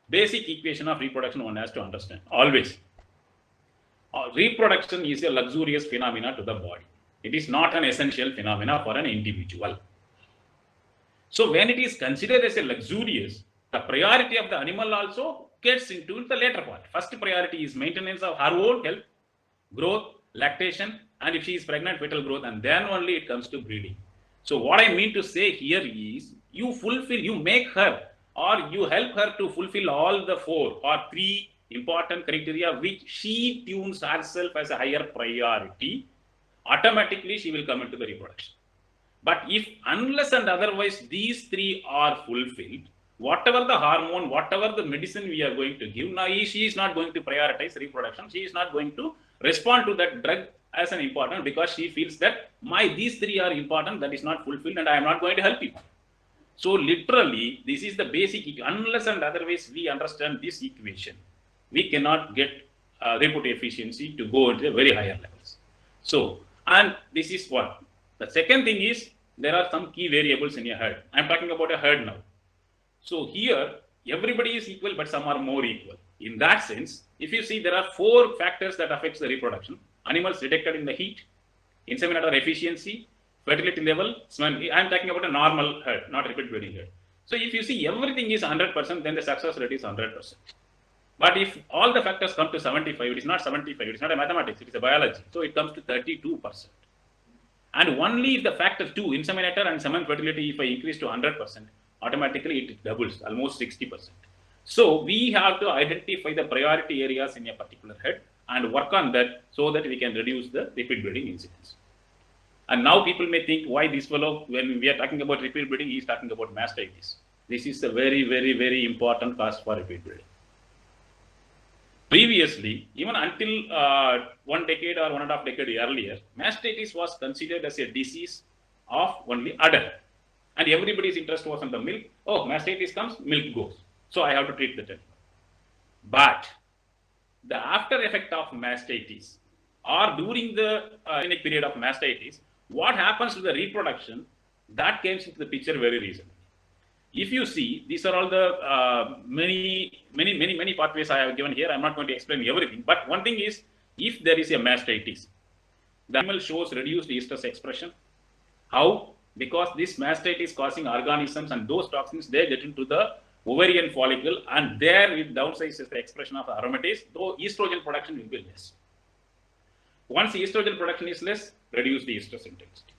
Basic equation of reproduction one has to understand always. Reproduction is a luxurious phenomena to the body. It is not an essential phenomena for an individual. So when it is considered as a luxurious, the priority of the animal also gets into the later part. First priority is maintenance of her own health, growth, lactation, and if she is pregnant, fetal growth, and then only it comes to breeding. So what I mean to say here is you make her or you help her to fulfill all the 4 or 3 important criteria which she tunes herself as a higher priority, automatically she will come into the reproduction. But if unless and otherwise these 3 are fulfilled, whatever the hormone, whatever the medicine we are going to give, now she is not going to prioritize reproduction. She is not going to respond to that drug as an important because she feels that these 3 are important, that is not fulfilled, and I am not going to help you. So literally, this is the basic. Unless and otherwise we understand this equation, we cannot get reproductive efficiency to go into the very higher levels. So, and this is what. The second thing is there are some key variables in a herd. I am talking about a herd now. So here everybody is equal, but some are more equal. In that sense, if you see there are 4 factors that affects the reproduction: animals detected in the heat, inseminator efficiency, fertility level. I am talking about a normal herd, not repeat breeding herd. So if you see everything is 100%, then the success rate is 100%. But if all the factors come to 75, it is not 75, it is not a mathematics, it is a biology. So it comes to 32%. And only if the factor 2, inseminator and semen fertility, if I increase to 100%, automatically it doubles, almost 60%. So we have to identify the priority areas in a particular head and work on that so that we can reduce the repeat breeding incidence. And now people may think, why this fellow, when we are talking about repeat breeding, he is talking about mastitis. This is a very, very, very important cause for repeat breeding. Previously, even until 1 decade or 1.5 decade earlier, mastitis was considered as a disease of only adult. And everybody's interest was on the milk. Oh, mastitis comes, milk goes. So I have to treat the animal. But the after effect of mastitis or during the clinic period of mastitis, what happens to the reproduction, that came into the picture very recently. If you see, these are all the many pathways I have given here. I'm not going to explain everything. But one thing is, if there is a mastitis, the animal shows reduced estrus expression. How? Because this mastitis causing organisms and those toxins, they get into the ovarian follicle, and there it downsizes the expression of aromatase, though estrogen production will be less. Once the estrogen production is less, reduce the estrus intensity.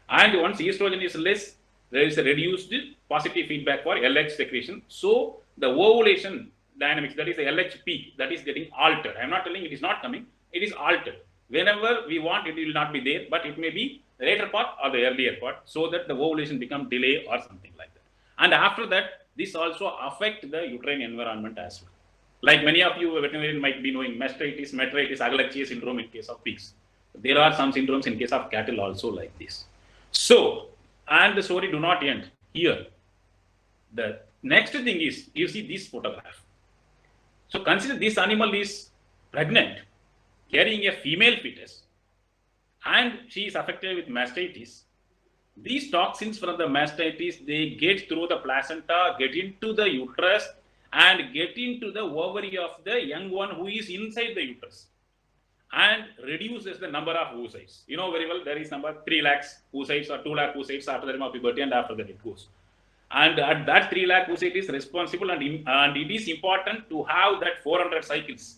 And once estrogen is less, there is a reduced positive feedback for LH secretion. So the ovulation dynamics, that is the LH peak, that is getting altered. I am not telling it is not coming, it is altered. Whenever we want, it will not be there, but it may be the later part or the earlier part, so that the ovulation become delay or something like that. And after that, this also affect the uterine environment as well. Like many of you veterinarian might be knowing, mastitis, metritis, Agalaxia syndrome in case of pigs. There are some syndromes in case of cattle also like this. So, and the story do not end here. The next thing is, you see this photograph. So consider this animal is pregnant, carrying a female fetus, and she is affected with mastitis. These toxins from the mastitis, they get through the placenta, get into the uterus, and get into the ovary of the young one who is inside the uterus, and reduces the number of oocytes. You know very well, there is number 3 lakhs oocytes or 2 lakh oocytes after the time of puberty, and after that it goes. And at that 3 lakh oocyte is responsible, and it is important to have that 400 cycles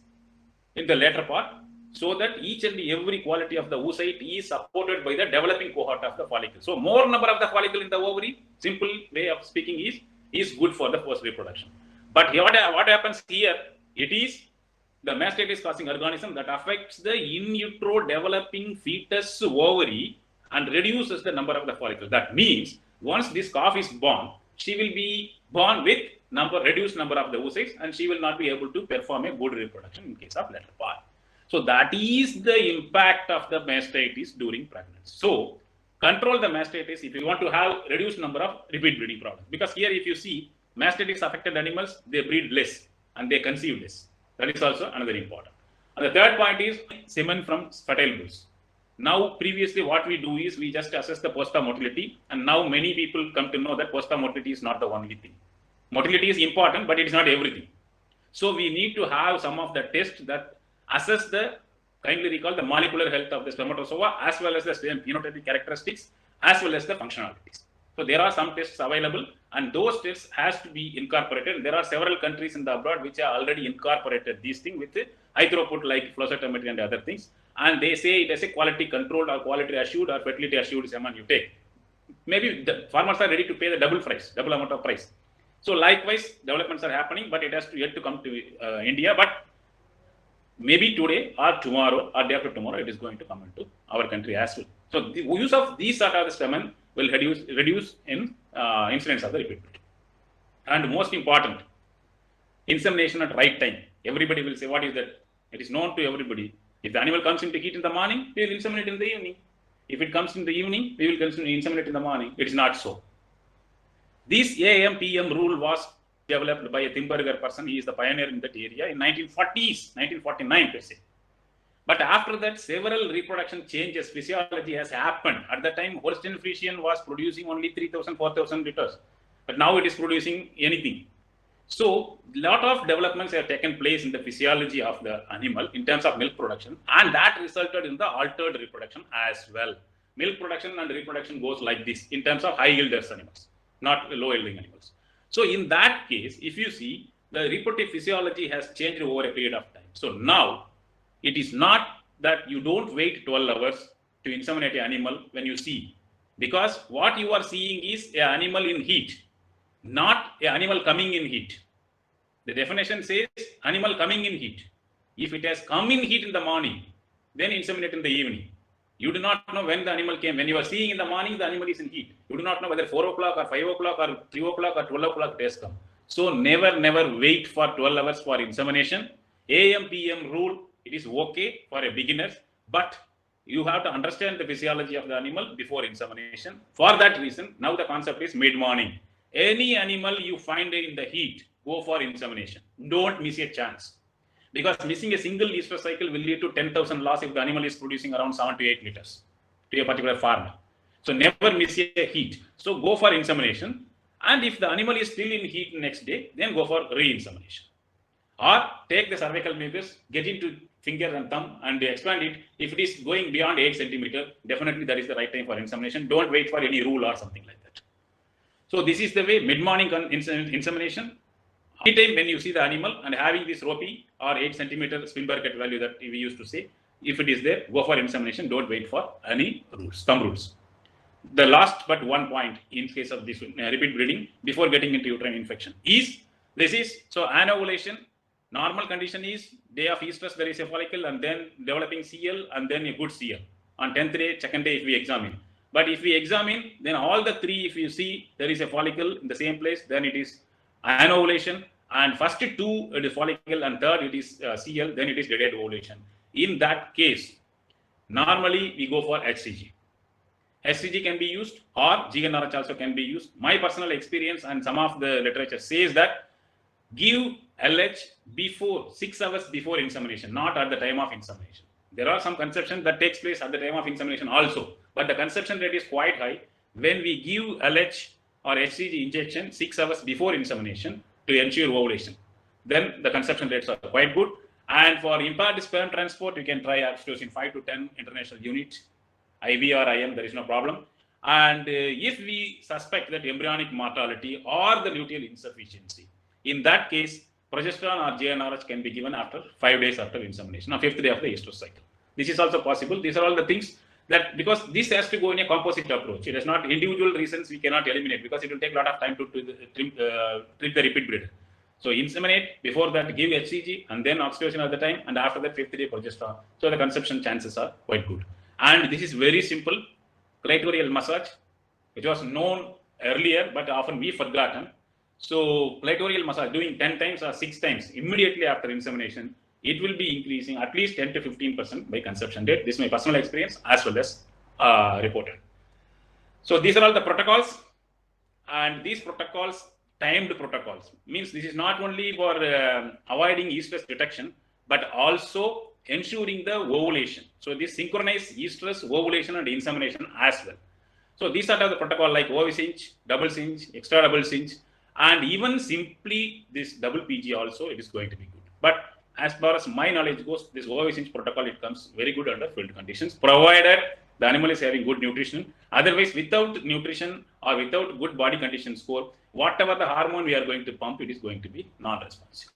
in the later part, so that each and every quality of the oocyte is supported by the developing cohort of the follicle. So more number of the follicle in the ovary, simple way of speaking, is good for the post reproduction. But what happens here, it is the mastitis causing organism that affects the in utero developing fetus ovary and reduces the number of the follicle. That means once this calf is born, she will be born with reduced number of the oocytes, and she will not be able to perform a good reproduction in case of later part. So that is the impact of the mastitis during pregnancy. So control the mastitis if you want to have reduced number of repeat breeding problems. Because here, if you see, mastitis affected animals, they breed less and they conceive less. That is also another important. And the third point is semen from fertile bulls. Now, previously, what we do is we just assess the post-mortality, and now many people come to know that post-mortality is not the only thing. Motility is important, but it is not everything. So we need to have some of the tests that assess the, kindly recall, the molecular health of the spermatozoa as well as the phenotypic characteristics as well as the functionalities. So there are some tests available, and those tests has to be incorporated. There are several countries in the abroad which are already incorporated these things with high throughput like flow cytometry and other things, and they say it is a quality controlled or quality assured or fertility assured semen you take. Maybe the farmers are ready to pay the double price, double amount of price. So likewise, developments are happening, but it has to yet to come to India. But maybe today or tomorrow or day after tomorrow, it is going to come into our country as well. So the use of these sort of the semen will reduce in incidence of the repeat bleeding. And most important, insemination at right time. Everybody will say, what is that? It is known to everybody. If the animal comes into heat in the morning, we will inseminate in the evening. If it comes in the evening, we will inseminate in the morning. It is not so. This AM/PM rule was developed by a Timberger person. He is the pioneer in that area in 1940s, 1949 per se. But after that, several reproduction changes, physiology has happened. At the time, Holstein Friesian was producing only 3,000, 4,000 liters. But now it is producing anything. So, a lot of developments have taken place in the physiology of the animal in terms of milk production, and that resulted in the altered reproduction as well. Milk production and reproduction goes like this in terms of high yielders animals, not low yielding animals. So, in that case, if you see, the reproductive physiology has changed over a period of time. So, now it is not that you don't wait 12 hours to inseminate an animal when you see, because what you are seeing is an animal in heat, not an animal coming in heat. The definition says animal coming in heat. If it has come in heat in the morning, then inseminate in the evening. You do not know when the animal came. When you are seeing in the morning, the animal is in heat. You do not know whether 4 o'clock or 5 o'clock or 3 o'clock or 12 o'clock it has come. So never wait for 12 hours for insemination. AM/PM rule, it is okay for a beginners, but you have to understand the physiology of the animal before insemination. For that reason, now the concept is mid-morning. Any animal you find in the heat, go for insemination. Don't miss a chance. Because missing a single estrous cycle will lead to 10,000 loss if the animal is producing around 7 to 8 liters to a particular farmer. So never miss a heat. So go for insemination. And if the animal is still in heat next day, then go for re-insemination. Or take the cervical mucus, get into finger and thumb and expand it. If it is going beyond 8 centimeter, definitely that is the right time for insemination. Don't wait for any rule or something like that. So this is the way, mid-morning insemination. Anytime when you see the animal and having this ropey or 8 centimeter Spinberget value that we used to say, if it is there, go for insemination. Don't wait for any rules, thumb rules. The last but one point in case of this repeat breeding before getting into uterine infection is this is so anovulation. Normal condition is day of estrus there is a follicle and then developing CL and then a good CL. On 10th day, second day if we examine. But if we examine, then all the three, if you see there is a follicle in the same place, then it is anovulation, and first two it is follicle and third it is CL, then it is delayed ovulation. In that case, normally we go for HCG. HCG can be used or GnRH also can be used. My personal experience and some of the literature says that give LH before 6 hours before insemination, not at the time of insemination. There are some conception that takes place at the time of insemination also, but the conception rate is quite high when we give LH or HCG injection 6 hours before insemination to ensure ovulation. Then the conception rates are quite good. And for impaired sperm transport, you can try oxytocin 5 to 10 international units, IV or IM, there is no problem. And if we suspect that embryonic mortality or the luteal insufficiency, in that case, progesterone or GnRH can be given after 5 days after insemination, or 5th day of the estrous cycle. This is also possible. These are all the things that, because this has to go in a composite approach. It is not individual reasons we cannot eliminate because it will take a lot of time to treat the repeat breeder. So inseminate, before that give HCG and then oxytocin at the time, and after that 5th day progesterone. So the conception chances are quite good. And this is very simple, clitoral massage, which was known earlier but often we forgotten. So clitoral massage doing 10 times or 6 times immediately after insemination, it will be increasing at least 10 to 15% by conception date. This is my personal experience as well as reported. So these are all the protocols, and these protocols, timed protocols, means this is not only for avoiding estrus detection, but also ensuring the ovulation. So this synchronized estrus, ovulation and insemination as well. So these are the protocol like OviCinch, double cinch, extra double cinch, And even simply this double PG also, it is going to be good. But as far as my knowledge goes, this OASIN's protocol, it comes very good under field conditions, provided the animal is having good nutrition. Otherwise, without nutrition or without good body condition score, whatever the hormone we are going to pump, it is going to be non-responsive.